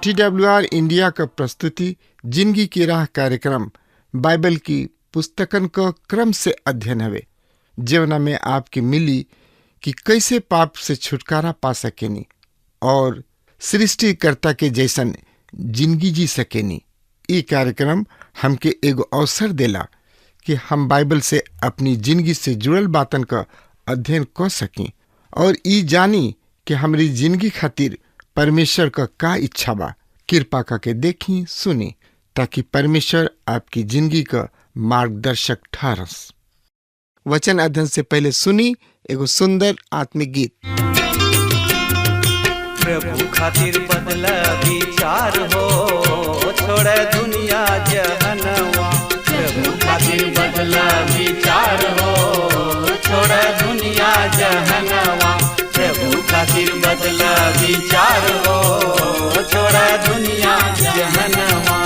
TWR India का प्रस्तुति जिंदगी की राह कार्यक्रम बाइबल की पुस्तकन का क्रम से अध्ययन हवे, जीवना में आपकी मिली कि कैसे पाप से छुटकारा पा सकेनी और सृष्टिकर्ता के जैसन जिंदगी जी सकेनी। ये कार्यक्रम हमके एगो अवसर देला कि हम बाइबल से अपनी जिंदगी से जुड़ल बातन का अध्ययन कर सकी और ई जानी कि हमारी जिंदगी खातिर परमेश्वर का इच्छा बा। कृपा करके देखी सुनी ताकि परमेश्वर आपकी जिंदगी का मार्गदर्शक ठहरस। वचन अध्ययन से पहले सुनी एगो सुंदर आत्मिक गीत। प्रभु खातिर बदला विचार हो, छोड़े दुनिया जहनवा। प्रभु खातिर बदला विचार हो, छोड़े दुनिया जहनवा। प्रभु खातिर बदला विचार हो, छोड़े दुनिया जहनवा।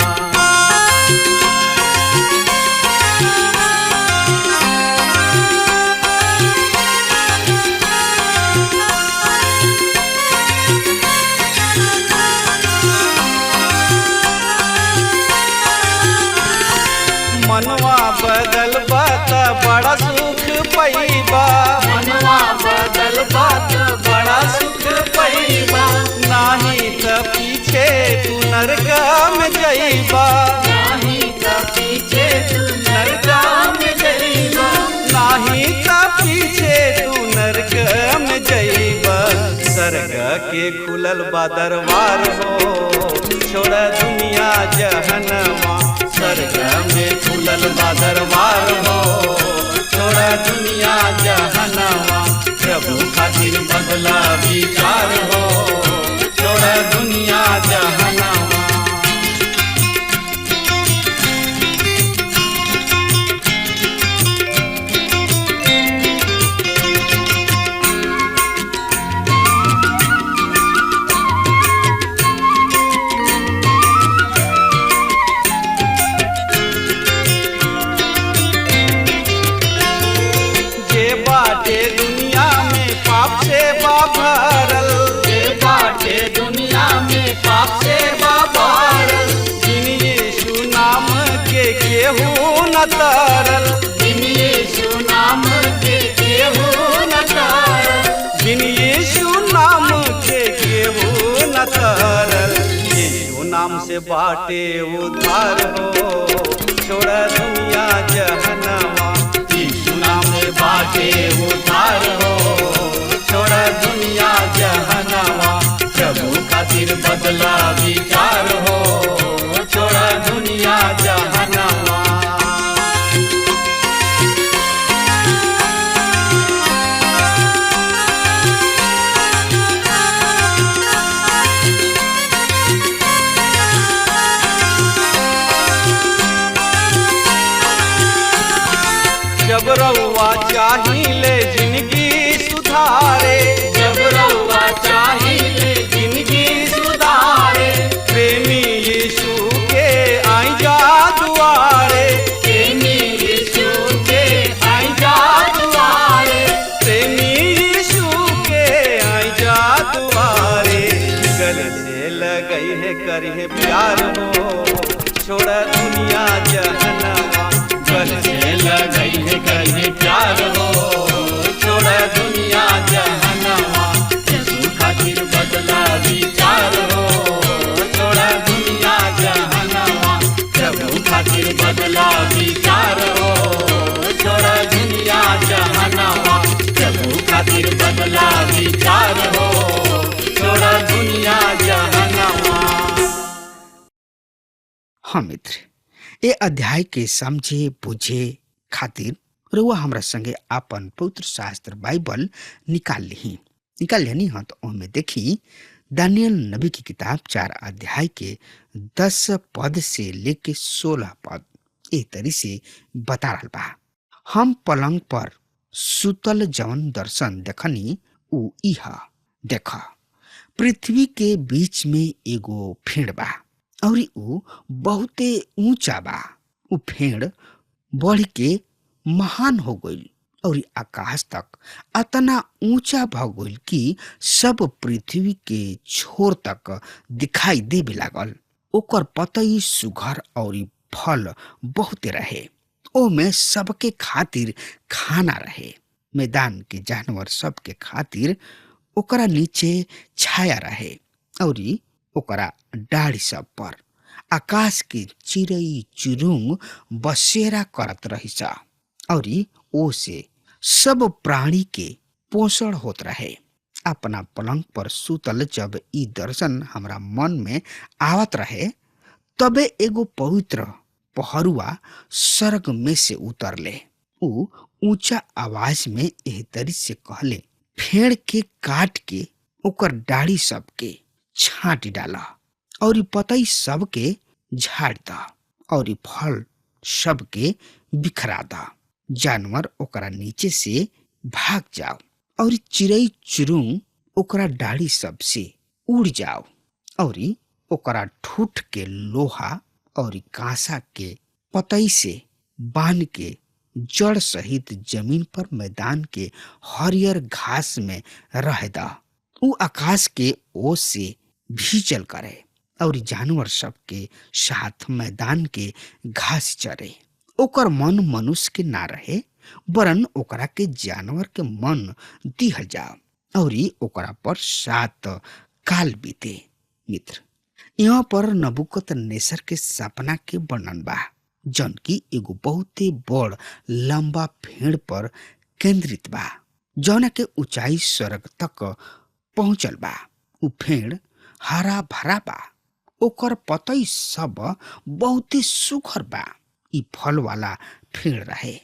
मनवा बदल बात बड़ा सुख पैबा। मनवा बदल बात बड़ा सुख पैबा। नाही त पीछे तू नरका में जइबा। नाही त पीछे तू नरका में जइबा। नाही त पीछे तू नरका में जइबा। स्वर्ग के खुलल बा दरबार हो, छोड़ दुनिया जहनवा। स्वर्ग में खुलल बा दरबार हो, छोड़ दुनिया जहनवा। प्रभु खातिर बदला विचार हो, छोड़ दुनिया जहनवा। दुनिया में पाप से बाभरल, जे बाटे दुनिया में पाप से बाभरल। जिन यीशु नाम के केहू न तरल। जिन यीशु नाम के केहू न तरल। जिन यीशु नाम के केहू न तरल। यीशु नाम से बाटे उद्धार हो, छोड़ दुनिया जहनवा। बाटे उधार हो, छोड़ दुनिया जहनवा। प्रभु खातिर बदला विचार हो, छोड़ दुनिया जहनवा। जब रउआ चाहिए जिंदगी सुधारे। जब रउआ चाहिए जिंदगी सुधारे। प्रेमी यीशु के आई जा दुआरे। प्रेमी यीशु के आई जा दुआरे। प्रेमी यीशु के आई जा दुआरे। गले से लगई है करिए प्यार हो, छोड़ दुनिया जहनवा। गले से लगई है करिए प्यार हो, छोड़ दुनिया जहनवा। यीशु खातिर हाँ मित्र, ये अध्याय के समझे बुझे खातिर रुआ हमरा संगे आपन पवित्र शास्त्र बाइबल निकाल लेनी हाँ। तो ओमे देखी दानियल नबी की किताब 4 अध्याय के 10 पद से लेके 16 पद ए तरी से बता रहल बा। हम पलंग पर सुतल जवन दर्शन देखनी उ इहा देख, पृथ्वी के बीच में एगो फेड़ बा और उ बहुते ऊंचा बा। उ फेड़ बढ़ के महान हो गईल और आकाश तक अतना ऊंचा भ गईल कि सब पृथ्वी के छोर तक दिखाई देवे लागल। ओकर पतई सुघर और फल बहुते रहे। ओमे सबके खातिर खाना रहे। मैदान के जानवर सबके खातिर ओकरा नीचे छाया रहे और ओकरा डाढ़ी सब पर आकाश के चिड़ई चुरुंग बसेरा करत रही और ओ से सब प्राणी के पोषण होत रहे। अपना पलंग पर सुतल जब ई दर्शन हमरा मन में आवत रहे, तबे एगो पवित्र पहरुआ स्वर्ग में से उतरले। ऊ ऊंचा आवाज में एह तरी से कहले, फेड़ के काट के ओकर डाढ़ी सबके छांट डाला और पतई सबके झाड़ दा और फल सबके बिखरा दा। जानवर ओकरा नीचे से भाग जाओ और चिड़ई चुरुंग ओकरा डाढ़ी सब से उड़ जाओ और ओकरा ठूठ के लोहा और कांसा के पतई से बांध के जड़ सहित जमीन पर मैदान के हरियर घास में रह दा। उ आकाश के ओस से भीचल करे और जानवर सब के साथ मैदान के घास चरे। ओकर मन मनुष्य के ना रहे, वरन ओकरा के जानवर के मन दिहल जाओ और ओकरा पर 7 काल बीते। मित्र, यहाँ पर नबूकदनेस्सर के सपना के वर्णन बा, जौन की एगो बहुते बड़ लंबा फेड़ पर केंद्रित बा, जौना के ऊंचाई स्वर्ग तक पहुंचल बा। उ फेड़ हरा भरा बा, ओकर पतई सब बहुते सुघर बा। ई फल वाला फेड़ रहे।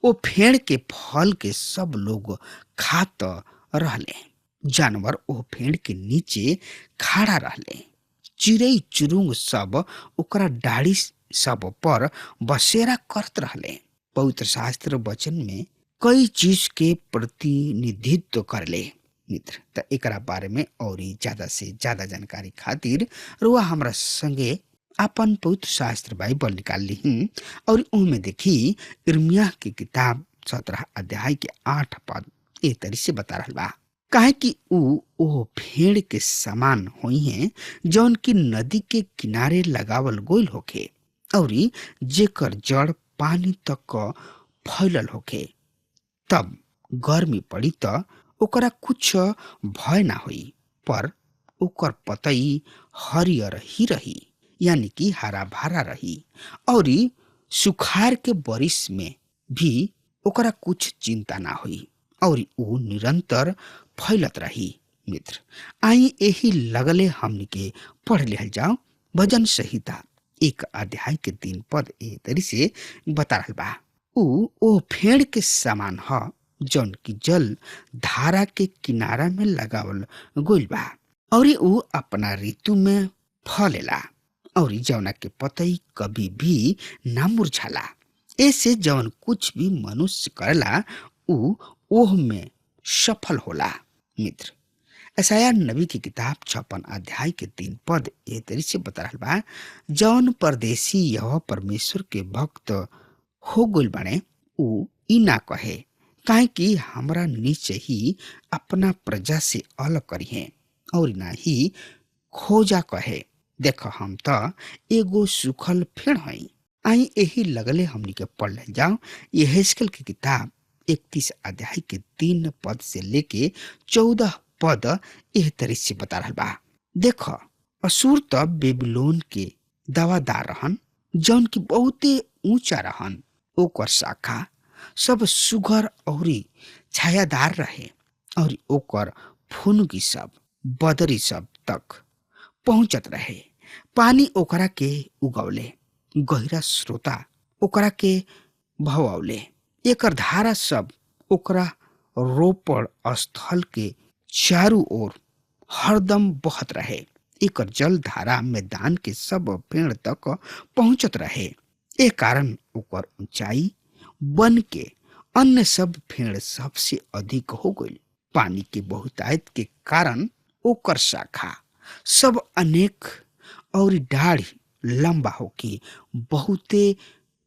ओ फेड़ के फल के सब लोग खात रहले। जानवर ओ फेड़ के नीचे खड़ा रहले। चिड़ई चुरुंग सब ओकरा डाढ़ी सब पर बसेरा करत रहले। पवित्र शास्त्र वचन में कई चीज के प्रतिनिधित्व करले। मित्र, त एकरा बारे में और ज्यादा से ज्यादा जानकारी खातिर रुआ हमरा संगे अपन पवित्र शास्त्र बाइबल निकाल ली और उनमें देखी इर्मिया की किताब 17 अध्याय के 8 पद ए तरी से बता रहा बा। काहे कि ओ फेड़ के समान होई हैं जौन की नदी के किनारे लगावल गोल होखे और जेकर जड़ पानी तक फैलल होखे। तब गर्मी पड़ी त ओकरा कुछ भय ना होई, पर ओकर पतई हरियर ही रही, यानी कि हरा भरा रही और सुखार के बरिस में भी ओकरा कुछ चिंता ना हुई और ऊ निरंतर फैलत रही। मित्र, आई यही लगले हमनी के पढ़ लिहल जाओ भजन संहिता 1 अध्याय के 3 पद ए तरी से बता रहल बा। ऊ ओ फेड़ के समान ह जौन की जल धारा के किनारा में लगावल गोइल बा और ऊ अपना ऋतु में फलेला और जौना के पतई कभी भी ना मुरझाला। ऐसे जौन कुछ भी मनुष्य करला ऊ ओह में सफल होला। मित्र, यशायाह नबी की किताब 56 अध्याय के 3 पद ए तरी से बता रहल बा। जौन परदेसी यहोवा परमेश्वर के भक्त हो गइल बाणे ऊ ई ना कहे, काहे कि हमरा नीचे ही अपना प्रजा से अलग करी है और ना ही खोजा कहे, देख हम त एगो सुखल फेड़ हई। आई यही लगले हमनी के पढ़ ले जाओ यहेजकेल की किताब 31 अध्याय के 3 पद से लेके 14 पद एह तरी से बता रहल बा। देख, असुर त बेबीलोन के दावादार रहन, जौन की बहुते ऊंचा रहन। ओकर शाखा सब सुघर और छायादार रहे और ओकर फुनगी सब बदरी सब तक पहुंचत रहे। पानी ओकरा के उगवले गहरा स्रोता ओकरा के भवावले। एकर धारा सब ओकरा रोपण स्थल के चारों ओर हरदम बहत रहे। एकर जल धारा मैदान के सब पेड़ तक पहुंचत रहे। ए कारण ओकर ऊंचाई बन के अन्य सब पेड़ सबसे अधिक हो गई। पानी के बहुतायत के कारण ओकर शाखा सब अनेक और डाढ़ी लंबा होके बहुते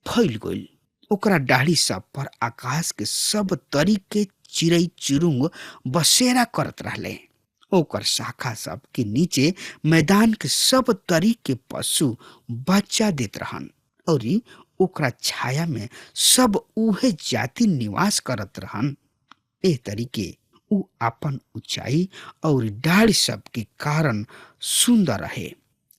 फैल गई। ओकरा डाढ़ी सब पर आकाश के सब तरीके चिड़ै चिरुंग बसेरा करत रहले। ओकर शाखा सब के नीचे मैदान के सब तरीके पशु बच्चा देत रहन और ओकरा छाया में सब उहे जाति निवास करत रहन। ए तरीके उ अपन ऊंचाई और डाढ़ सब के कारण सुंदर रहे,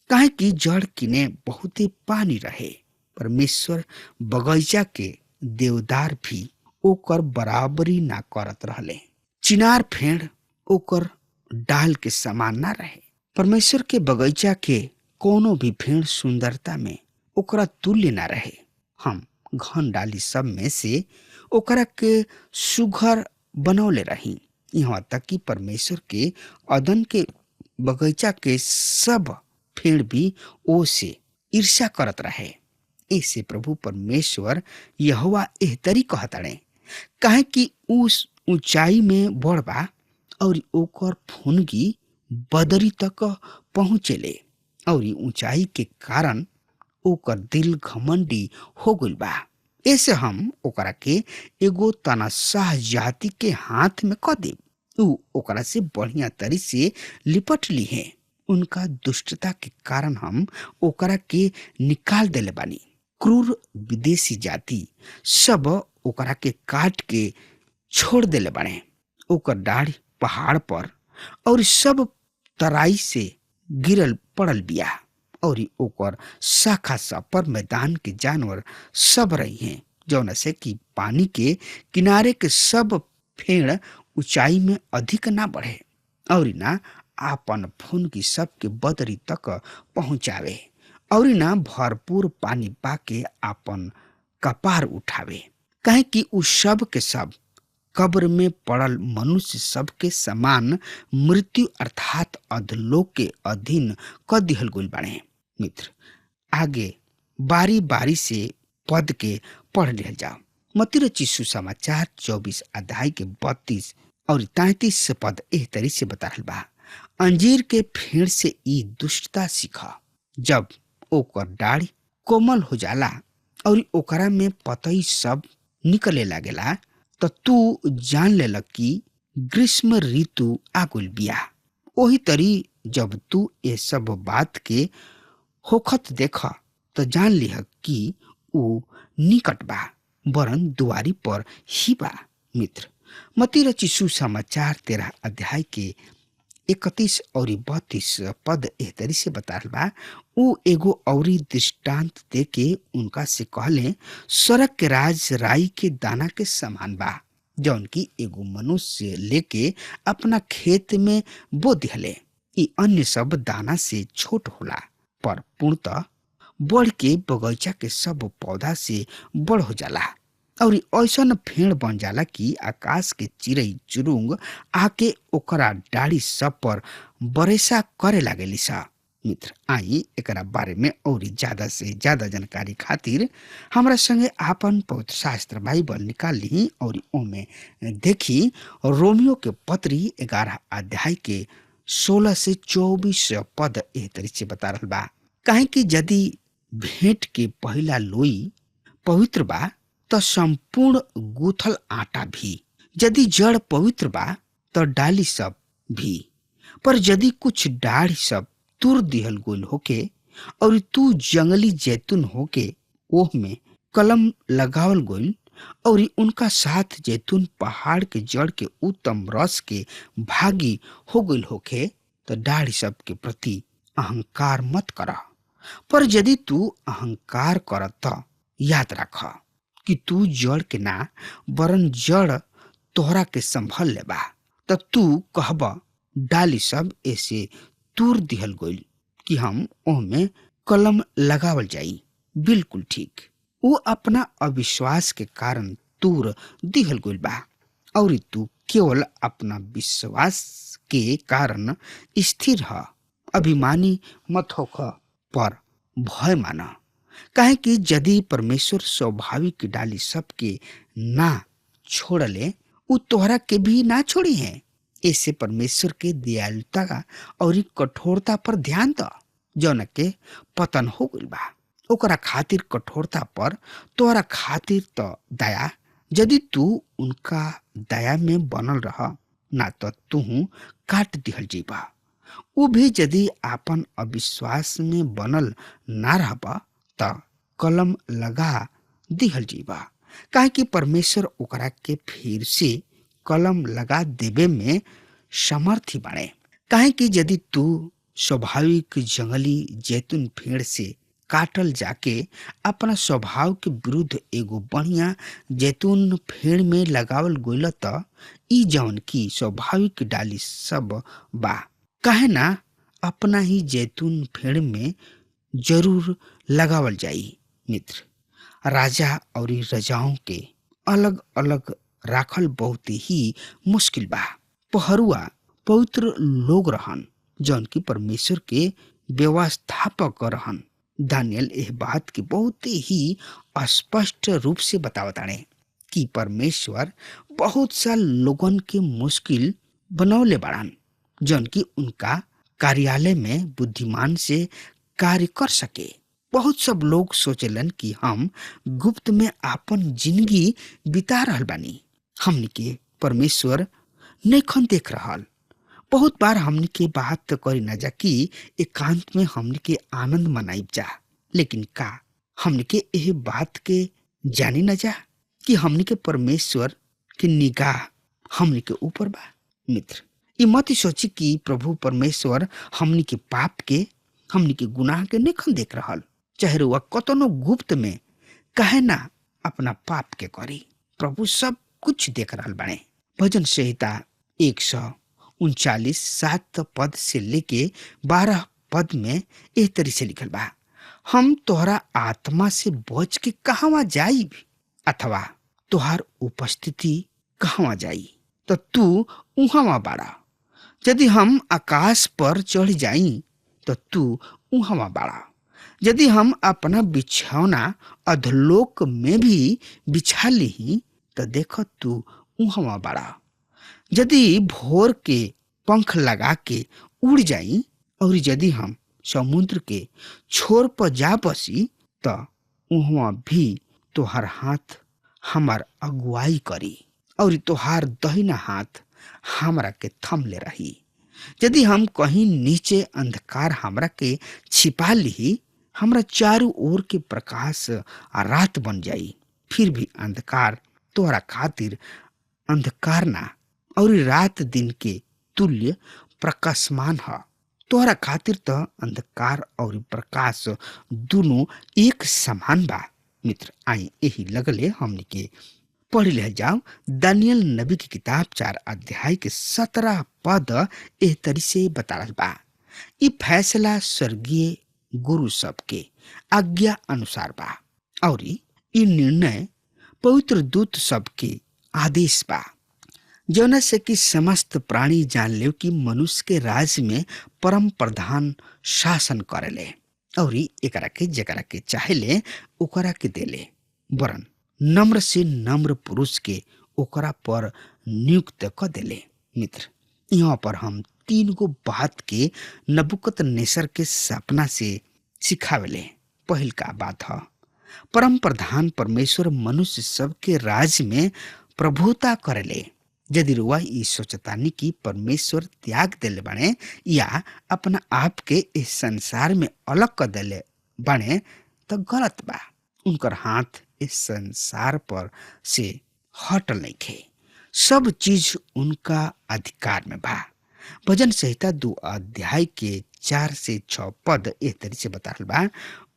काहे कि जड़ किने बहुते पानी रहे। परमेश्वर बगीचा के देवदार भी ओकर बराबरी ना करत रहले। चिनार फेड़ ओकर डाल के समान ना रहे। परमेश्वर के बगीचा के कोनो भी फेड़ सुंदरता में ओकरा तुल्य ना रहे। हम घन डाली सब में से ओकरा के सुघर बनौले रही, यहाँ तक कि परमेश्वर के अदन के बगीचा के सब फेड़ भी ओ से ईर्ष्या करत रहे। ऐसे प्रभु परमेश्वर यहोवा एहतरी कहताड़े, काहे कि उस ऊंचाई में बढ़बा और ओकर फुनगी बदरी तक पहुँचेले और ऊंचाई के कारण ओकर दिल घमंडी हो गइल बा। ऐसे हम ओकरा के एगो तनाशाह जाति के हाथ में क दे। उ ओकरा से बढ़िया तरी से लिपट ली है। उनका दुष्टता के कारण हम ओकरा के निकाल देले बानी। क्रूर विदेशी जाति सब ओकरा के काट के छोड़ देले बाने। ओकर डाढ़ पहाड़ पर और सब तराई से गिरल पड़ल बिया और ओकर शाखा सब पर मैदान के जानवर सब रही हैं, जौन से कि पानी के किनारे के सब फेड़ ऊंचाई में अधिक ना बढ़े और ना आपन फुनगी सब के बदरी तक पहुंचावे और ना भरपूर पानी पाके आपन कपार उठावे, काहे कि उ सब के सब कब्र में पड़ल मनुष्य सब के समान मृत्यु अर्थात अधलोक के अधीन क दिहल गइल बाड़े। मित्र, आगे बारी बारी से पद के पढ़ लिया जाओ। मत्ती रचित सुसमाचार 24 अध्याय के 32 और 33 पद एह तरी से बता रहल बा। अंजीर के फेड़ से ई दुष्टता सीखा, जब ओकर डाढ़ी कोमल हो जाला और ओकरा में पतई सब निकले लागेला, तो तू जान लेलक कि ग्रीष्म ऋतु आगुल बिया। ओही तरी जब तू ये सब बात के होखत देखा तो जान लिह कि ऊ निकट बा, वरन दुआरी पर ही बा। मित्र, मत्ती रचित सुसमाचार 13 अध्याय के 31 और 32 पद एह तरी से बता रहल बा। ऊ एगो औरी दृष्टांत दे के उनका से कहले, सड़क के राज राई के दाना के समान बा, जौन की एगो मनुष्य लेके अपना खेत में बो दिहले। ई अन्य सब दाना से छोट होला, पर पूर्णतः बढ़ के बगीचा के सब पौधा से बड़ हो जाला और ऐसन फेड़ बन जाला कि आकाश के चिड़ै चुरुंग आके ओकरा डाढ़ी सब पर बरेसा करे लागेली सा। मित्र, आई एकरा बारे में और ज्यादा से ज्यादा जानकारी खातिर हमरा संगे आपन पवित्र शास्त्र बाइबल निकाल ली और ओमे देखी रोमियो के पत्री 11 अध्याय के 16 से 24 पद एह तरी से बता रहल बा। काहे कि यदि भेंट के पहला लोई पवित्र बा तो संपूर्ण गूथल आटा भी, यदि जड़ पवित्र बा तो डाली सब भी। पर यदि कुछ डाढ़ी सब तुर दिहल गोल होके और तू जंगली जैतून होके ओह में कलम लगावल गोल और उनका साथ जैतून पहाड़ के जड़ के उत्तम रस के भागी हो गइल होके, तो डाढ़ी सब के प्रति अहंकार मत करा। पर यदि तू अहंकार करत तो याद रख कि तू जड़ के ना वरन जड़ तोहरा के संभल लेबा। तो तू कहब डाली सब ऐसे तूर दिहल गइल कि हम ओह में कलम लगावल जाई। बिल्कुल ठीक। वो अपना अविश्वास के कारण दूर दिहल गइल बा और तू केवल अपना विश्वास के कारण स्थिर ह। अभिमानी मत होख, पर भय माना। काहे कि यदि परमेश्वर स्वाभाविक डाली सबके ना छोड़ले, उ तोहरा के भी ना छोड़ी है। ऐसे परमेश्वर के दयालुता और कठोरता पर ध्यान द। जौन के पतन हो गइल बा, ओकरा खातिर कठोरता पर तोहरा खातिर तो दया। यदि तू उनका दया में बनल रह, ना तो तू काट दिहल जीबा। वो भी यदि आपन अविश्वास में बनल ना रहबा त कलम लगा दिहल जीबा। काहे कि परमेश्वर ओकरा के फिर से कलम लगा देवे में समर्थी बाड़े। काहे कि यदि तू स्वाभाविक जंगली जैतून पेड़ से काटल जाके अपना स्वभाव के विरुद्ध एगो बढ़िया जैतून पेड़ में लगावल गइल त ई जौन की स्वाभाविक डाली सब बा, काहे ना अपना ही जैतून पेड़ में जरूर लगावल जाई। मित्र, राजा और रजाओं के अलग अलग राखल बहुत ही मुश्किल बा। पहरुआ पवित्र लोग रहन जौन की परमेश्वर के व्यवस्थापक रहन। दानियल एह बात की बहुत ही स्पष्ट रूप से बतावताने कि परमेश्वर बहुत सा लोगन के मुश्किल बनौले बाड़न जौन की उनका कार्यालय में बुद्धिमान से कार्य कर सके। बहुत सब लोग सोचलन कि हम गुप्त में आपन जिंदगी बिता रहल बानी, हमनी के परमेश्वर नइखन देख रहल। बहुत बार हमनी के बात करी न जा कि एकांत में हमनी के आनंद मनाइब जा, लेकिन का हमनी के एह बात के जानी न जा कि हमनी के परमेश्वर की निगाह हमनी के ऊपर बा। मित्र, ई मत सोची कि प्रभु परमेश्वर हमनी के पाप के, हमनी के गुनाह के नइखन देख रहल। चाहे रुआ कतनो गुप्त में कहे ना अपना पाप के करी, प्रभु सब कुछ देख रहल बाड़े। भजन संहिता 139 पद से लेके 12 पद में एह तरी से लिखल बा, हम तोहरा आत्मा से बच के कहवा जाई, अथवा तोहार उपस्थिति कहवा जाई, तो तू उहवा बाड़ा। यदि हम आकाश पर चढ़ जाई तो तू उहवा बाड़ा। यदि हम अपना बिछौना अधलोक में भी बिछा ली तो देख तू उहवा बाड़ा। यदि भोर के पंख लगा के उड़ जाई और यदि हम समुद्र के छोर पर जा बसी तो उहवा भी तोहार हाथ हमार अगुवाई करी और तोहार दहिना हाथ हमरा के थम ले रही। यदि हम कहीं नीचे अंधकार हमरा के छिपा ली, हमरा चारों ओर के प्रकाश रात बन जाई, फिर भी अंधकार तोहरा खातिर अंधकार ना और रात दिन के तुल्य प्रकाशमान है। तोहरा खातिर तो अंधकार और प्रकाश दोनों एक समान बा। मित्र, आई यही लगले हमने के पढ़ ले जाओ दानियल नबी की किताब 4 अध्याय के 17 पद एह तरी से बता रहल बा, ई फैसला स्वर्गीय गुरु सबके आज्ञा अनुसार बा और ई निर्णय पवित्र दूत सबके आदेश बा, जौना से कि समस्त प्राणी जान ले कि मनुष्य के राज्य में परम प्रधान शासन करेले और एकरा के जकरा के चाहेले ओकरा के देले, वरन नम्र से नम्र पुरुष के ओकरा पर नियुक्त क देले। मित्र, यहाँ पर हम 3 गो बात के नबूकदनेस्सर के सपना से सिखावेले। पहिल का बात है, परम प्रधान परमेश्वर मनुष्य सबके राज्य में प्रभुता करेले। यदि रुआ ई सोचतानी कि परमेश्वर त्याग देले बाणे या अपना आप के इस संसार में अलग कर देले बाणे तो गलत बा। उनकर हाथ इस संसार पर से हटल नइखे, सब चीज उनका अधिकार में बा। भजन संहिता 2 अध्याय के 4 से 6 पद एह तरी से बताल बा,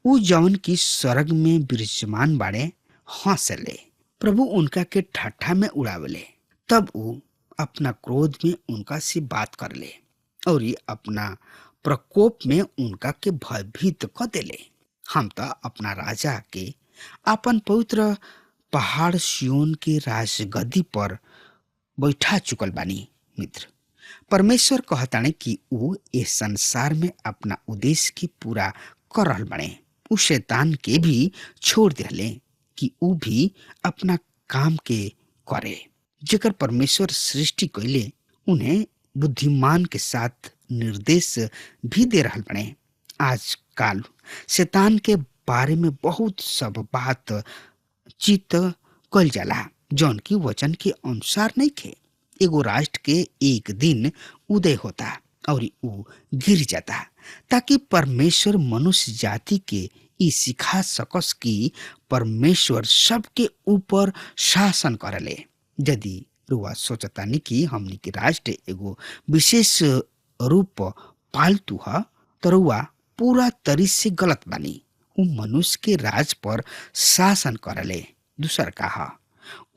उ जौन की स्वर्ग में विराजमान बाड़े हंसले, प्रभु उनका के ठट्ठा में उड़ावले। तब वो अपना क्रोध में उनका से बात कर ले और अपना प्रकोप में उनका के भयभीत कर देले। हम तो अपना राजा के अपन पवित्र पहाड़ सियोन के राजगद्दी पर बैठा चुकल बानी। मित्र, परमेश्वर कहताने कि ऊ इस संसार में अपना उद्देश्य के पूरा कर रहल बने। ऊ शैतान के भी छोड़ दिले कि ऊ भी अपना काम के करे। जेकर परमेश्वर सृष्टि कैले उन्हें बुद्धिमान के साथ निर्देश भी दे रहल बने। आजकल शैतान के बारे में बहुत सब बात चित कल जाला जौन की वचन के अनुसार नहीं खे। एगो राष्ट्र के एक दिन उदय होता और ऊ गिर जाता ताकि परमेश्वर मनुष्य जाति के ई सिखा सकस कि परमेश्वर सबके ऊपर शासन करले। यदि रुआ सोचतानी कि हमनी के राष्ट्र एगो विशेष रूप पालतू ह तो रुआ पूरा तरी से गलत बानी। ऊ मनुष्य के राज पर शासन करले। दूसर कहा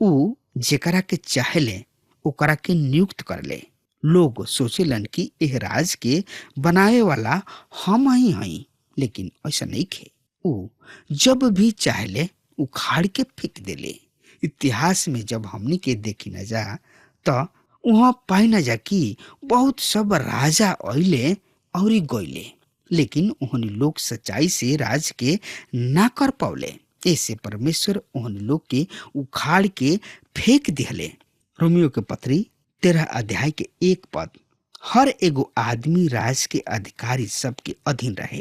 ऊ जेकरा के चाहेले ओकरा के नियुक्त करले। लोग सोचेलन कि एह राज के बनाए वाला हम ही हई, लेकिन ऐसा नहीं खे। ऊ जब भी चाहेले उखाड़ के फेंक देले। इतिहास में जब हमनी के देखी न जा तो वहाँ पाई न जा कि बहुत सब राजा अइले और गइले, लेकिन उन्हें लोग सच्चाई से राज के ना कर पावले। ऐसे परमेश्वर उन लोग के उखाड़ के फेंक दिहले। रोमियो के पत्री 13 अध्याय के 1 पद, हर एगो आदमी राज के अधिकारी सबके अधीन रहे,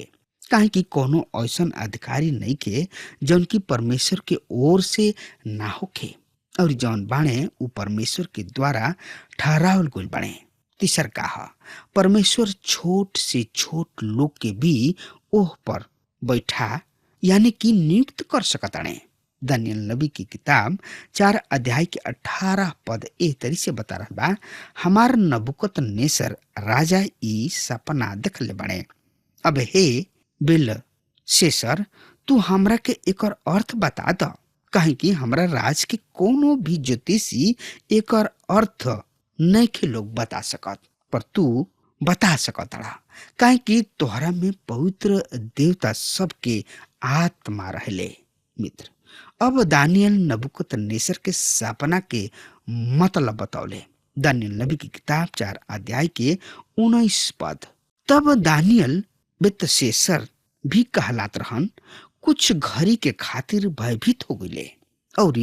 काहे कि कोनो ऐसन अधिकारी नहीं के जौन की परमेश्वर के ओर से ना होखे, और जौन बाणे उ परमेश्वर के द्वारा ठहरावल गइल बाणे। तीसर कहा परमेश्वर छोट से छोट लोग के भी ओह पर बैठा यानी कि नियुक्त कर सकताणे। दानियल नबी की किताब 4 अध्याय के 18 पद एह तरी से बता रहा बा, हमार नबूकदनेस्सर राजा ई सपना देखले बने। अब हे बेलशस्सर, तू हमरा के एकर अर्थ बता द, काहे कि हमरा राज के कोनो भी ज्योतिषी एकर अर्थ नहीं के लोग बता सकत, पर तू बता सकता, काहे कि तोहरा में पवित्र देवता सबके आत्मा रहले। मित्र, अब दानियल नबूकदनेस्सर के सपना के मतलब बतौले। दानियल नबी की किताब 4 अध्याय के 19 पद, तब दानियल बेलशस्सर भी कहलात रहन, कुछ घड़ी के खातिर भयभीत हो गइले और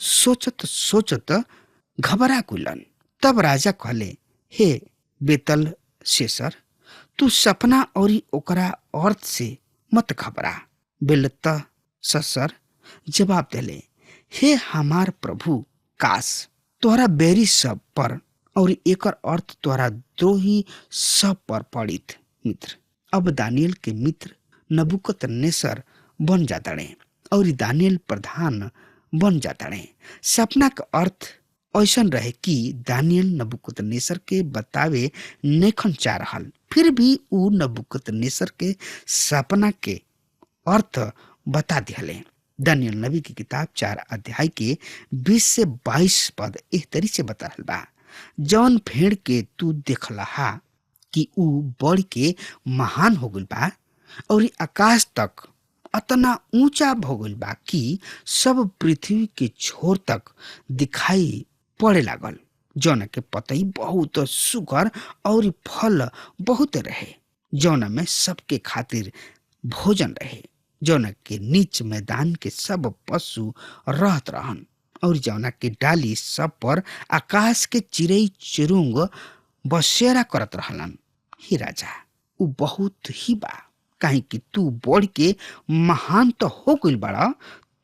सोचत सोचत घबरा गइलन। तब राजा कहले, हे बेलशस्सर, तू सपना और ओकरा अर्थ से मत घबरा। बेलशस्सर जवाब देले, हे हमार प्रभु, काश तोहरा बैरी सब पर और एकर अर्थ तोहरा द्रोही सब पर पड़ित। मित्र, अब दानियल के मित्र नबूकदनेस्सर बन जाताड़े और दानियल प्रधान बन जाताड़े। सपना का अर्थ ऐसन रहे कि दानियल नबूकदनेस्सर के बतावे नेखन चाह रहल, फिर भी ऊ नबूकदनेस्सर के सपना के अर्थ बता दिहले। दानियल नबी की किताब 4 अध्याय के 20 से 22 पद एह तरी से बता रहल बा, जौन भेड़ के तू देखला हा कि ऊ बढ़ के महान हो गइल बा और आकाश तक अतना ऊंचा हो गइल बा कि सब पृथ्वी के छोर तक दिखाई पड़े लागल, जौन के पतई बहुत सुगर और फल बहुत रहे, जौन में सबके खातिर भोजन रहे, जौन के नीच मैदान के सब पशु रहत रहन और जौना के डाली सब पर आकाश के चिड़ई चिरुंग बसेरा करत रहलन। हे राजा, ऊ बहुत ही बा, काहे कि तू बढ़ के महान तो हो गइल बड़ा,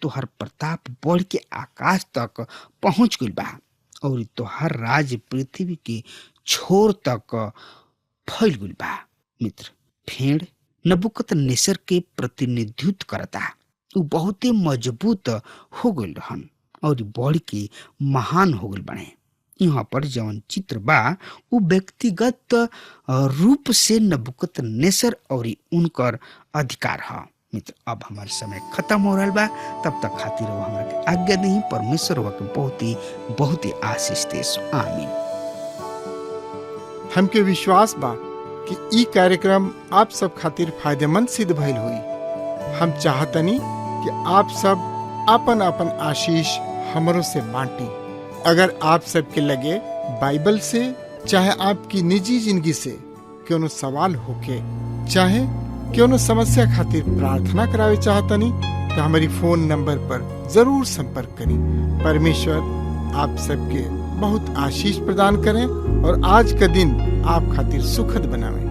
तोहर प्रताप बढ़ के आकाश तक पहुंच गइल बा और तोहर राज पृथ्वी के छोर तक फैल गइल बा। मित्र, भेड़ नबूकदनेस्सर के प्रतिनिधित्व करता। ऊ बहुते मजबूत हो गइल रहन और बढ़ के महान हो गइल बने। यहाँ पर जौन चित्र बा ऊ व्यक्तिगत रूप से नबूकदनेस्सर और उनकर अधिकार है। मित्र, अब हमार समय खत्म हो रहा बा, तब तक खातिर वो हमारे के आज्ञा नहीं। परमेश्वर के बहुत ही आशीष देस। आमीन। हमके विश्वास बा कि ई कार्यक्रम आप सब खातिर फायदेमंद सिद्ध भइल हुई। हम चाहतनी कि आप सब अपन अपन आशीष हमरों से बांटी। अगर आप सबके लगे बाइबल से चाहे आपकी निजी जिंदगी से क्यों सवाल होके चाहे क्यों समस्या खातिर प्रार्थना करावे चाहतनी तो हमारी फोन नंबर पर जरूर संपर्क करें। परमेश्वर आप सबके बहुत आशीष प्रदान करें और आज का दिन आप खातिर सुखद बनावे।